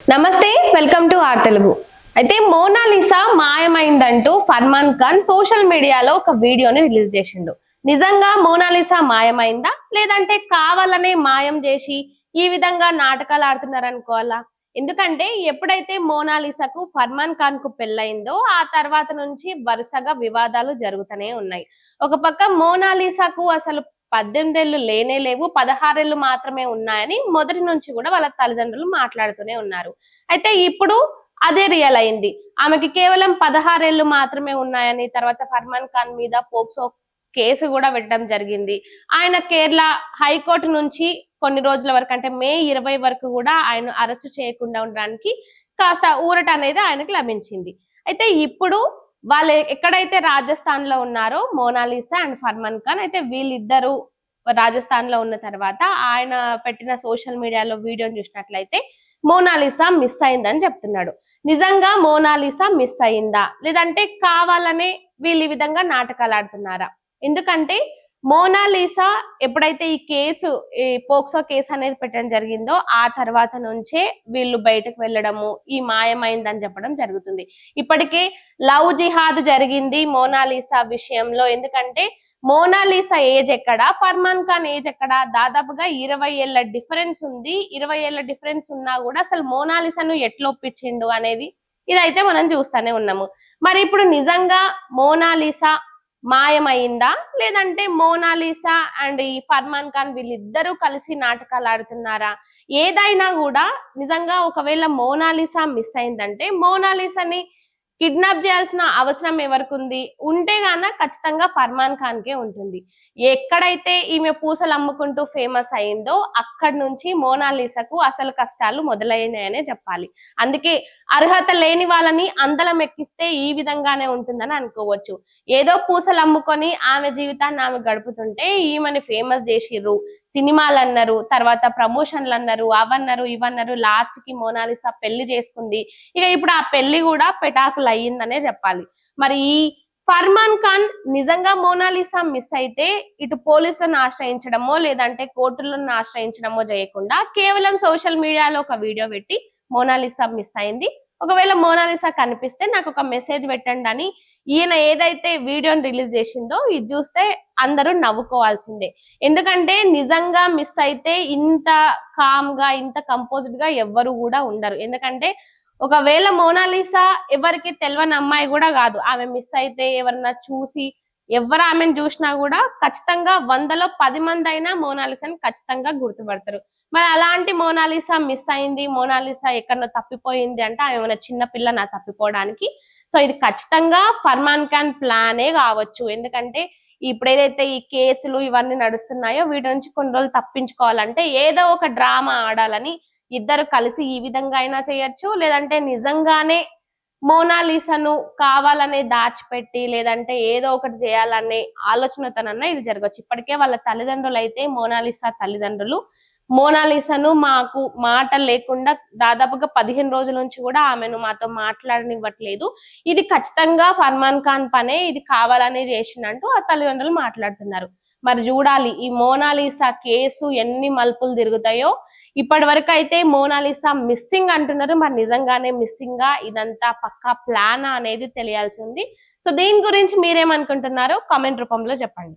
నమస్తే, welcome to R Telugu. అయితే Mona Lisa మాయమైందంటూ ఫర్మాన్ ఖాన్ సోషల్ మీడియాలో ఒక వీడియోని రిలీజ్ చేసిండు. నిజంగా మోనాలిసా మాయమైందా, లేదంటే కావాలనే మాయం చేసి ఈ విధంగా నాటకాలు ఆడుతున్నారనుకోవాలా? ఎందుకంటే ఎప్పుడైతే మోనాలిసాకు ఫర్మాన్ ఖాన్ కు పెళ్ళయిందో ఆ తర్వాత నుంచి వరుసగా వివాదాలు జరుగుతూనే ఉన్నాయి. ఒక పక్క మోనాలిసాకు అసలు 18 ఏళ్ళు లేనే లేవు, 16 ఏళ్ళు మాత్రమే ఉన్నాయని మొదటి నుంచి కూడా వాళ్ళ తల్లిదండ్రులు మాట్లాడుతూనే ఉన్నారు. అయితే ఇప్పుడు అదే రియల్ అయింది. ఆమెకి కేవలం 16 ఏళ్ళు మాత్రమే ఉన్నాయని, తర్వాత ఫర్మాన్ ఖాన్ మీద పోక్సో కేసు కూడా పెట్టడం జరిగింది. ఆయన కేరళ హైకోర్టు నుంచి కొన్ని రోజుల వరకు, అంటే మే 20 వరకు కూడా ఆయన అరెస్ట్ చేయకుండా ఉండడానికి కాస్త ఊరట అనేది ఆయనకు లభించింది. అయితే ఇప్పుడు వాళ్ళు ఎక్కడైతే రాజస్థాన్ లో ఉన్నారో మోనాలిసా అండ్ ఫర్మాన్ ఖాన్, అయితే వీళ్ళిద్దరూ రాజస్థాన్ లో ఉన్న తర్వాత ఆయన పెట్టిన సోషల్ మీడియాలో వీడియోని చూసినట్లయితే మోనాలిసా మిస్ అయిందని చెప్తున్నాడు. నిజంగా మోనాలిసా మిస్ అయిందా, లేదంటే కావాలనే వీళ్ళు ఈ విధంగా నాటకాలు ఆడుతున్నారా? ఎందుకంటే మోనాలిసా ఎప్పుడైతే ఈ పోక్సో కేసు అనేది పెట్టడం జరిగిందో ఆ తర్వాత నుంచే వీళ్ళు బయటకు వెళ్ళడము, ఈ మాయమైందని చెప్పడం జరుగుతుంది. ఇప్పటికే లవ్ జిహాద్ జరిగింది మోనాలిసా విషయంలో. ఎందుకంటే మోనాలిసా ఏజ్ ఎక్కడ, ఫర్మాన్ ఖాన్ ఏజ్ ఎక్కడ, దాదాపుగా 20 ఏళ్ల డిఫరెన్స్ ఉంది. 20 ఏళ్ల డిఫరెన్స్ ఉన్నా కూడా అసలు మోనాలిసాను ఎట్లా ఒప్పించిండు అనేది ఇదైతే మనం చూస్తూనే ఉన్నాము. మరి ఇప్పుడు నిజంగా మోనాలిసా మాయమైందా, లేదంటే మోనాలిసా అండ్ ఈ ఫర్మాన్ ఖాన్ వీళ్ళిద్దరూ కలిసి నాటకాలు ఆడుతున్నారా? ఏదైనా కూడా నిజంగా ఒకవేళ మోనాలిసా మిస్ అయిందంటే మోనాలిసాని కిడ్నాప్ చేయాల్సిన అవసరం ఎవరికి ఉంది? ఉంటే గాన ఖచ్చితంగా ఫర్మాన్ ఖాన్ కే ఉంటుంది. ఎక్కడైతే ఈమె పూసలు అమ్ముకుంటూ ఫేమస్ అయిందో అక్కడి నుంచి మోనాలిసాకు అసలు కష్టాలు మొదలైనాయనే చెప్పాలి. అందుకే అర్హత లేని వాళ్ళని అందలం ఎక్కిస్తే ఈ విధంగానే ఉంటుందని అనుకోవచ్చు. ఏదో పూసలు అమ్ముకొని ఆమె జీవితాన్ని ఆమె గడుపుతుంటే ఈమెని ఫేమస్ చేసిర్రు, సినిమాలు అన్నారు, తర్వాత ప్రమోషన్లు అన్నారు, అవన్నారు ఇవన్నారు, లాస్ట్ కి మోనాలిసా పెళ్లి చేసుకుంది. ఇక ఇప్పుడు ఆ పెళ్లి కూడా పెటాకులు అయ్యిందనే చెప్పాలి. మరి ఈ ఫర్మాన్ ఖాన్ నిజంగా మోనాలిసా మిస్ అయితే ఇటు పోలీసులను ఆశ్రయించడమో లేదంటే కోర్టులను ఆశ్రయించడమో చేయకుండా కేవలం సోషల్ మీడియాలో ఒక వీడియో పెట్టి మోనాలిసా మిస్ అయింది, ఒకవేళ మోనాలిసా కనిపిస్తే నాకు ఒక మెసేజ్ పెట్టండి అని ఈయన ఏదైతే వీడియోని రిలీజ్ చేసిందో ఇది చూస్తే అందరూ నవ్వుకోవాల్సిందే. ఎందుకంటే నిజంగా మిస్ అయితే ఇంత కామ్ గా, ఇంత కంపోజ్డ్ గా ఎవ్వరు కూడా ఉండరు. ఎందుకంటే ఒకవేళ మోనాలిసా ఎవరికి తెలియని అమ్మాయి కూడా కాదు. ఆమె మిస్ అయితే ఎవరన్నా చూసి, ఎవరు ఆమెను చూసినా కూడా ఖచ్చితంగా 100లో 10 మంది అయినా మోనాలిసాని ఖచ్చితంగా గుర్తుపడతారు. మరి అలాంటి మోనాలిసా మిస్ అయింది, మోనాలిసా ఎక్కడో తప్పిపోయింది అంటే ఆమె ఏమైనా చిన్న పిల్ల నా తప్పిపోవడానికి? సో ఇది ఖచ్చితంగా ఫర్మాన్ ఖాన్ ప్లానే కావచ్చు. ఎందుకంటే ఇప్పుడు ఏదైతే ఈ కేసులు ఇవన్నీ నడుస్తున్నాయో వీటి నుంచి కొన్ని రోజులు తప్పించుకోవాలంటే ఏదో ఒక డ్రామా ఆడాలని ఇద్దరు కలిసి ఈ విధంగా అయినా చేయొచ్చు, లేదంటే నిజంగానే మోనాలిసాను కావాలనే దాచిపెట్టి లేదంటే ఏదో ఒకటి చేయాలనే ఆలోచనతోనన్నా ఇది జరగచ్చు. ఇప్పటికే వాళ్ళ తల్లిదండ్రులు అయితే మోనాలిసా తల్లిదండ్రులు మోనాలిసాను మాకు మాట లేకుండా దాదాపుగా 15 రోజుల నుంచి కూడా ఆమెను మాతో మాట్లాడనివ్వట్లేదు, ఇది ఖచ్చితంగా ఫర్మాన్ ఖాన్ పనే, ఇది కావాలనే చేసిందంటూ ఆ తల్లిదండ్రులు మాట్లాడుతున్నారు. మరి చూడాలి ఈ మోనాలిసా కేసు ఎన్ని మలుపులు తిరుగుతాయో. ఇప్పటి వరకు అయితే మోనాలిసా మిస్సింగ్ అంటున్నారు, మరి నిజంగానే మిస్సింగ్ గా ఇదంతా పక్కా ప్లాన్ అనేది తెలియాల్సి ఉంది. సో దీని గురించి మీరేమనుకుంటున్నారో కామెంట్ రూపంలో చెప్పండి.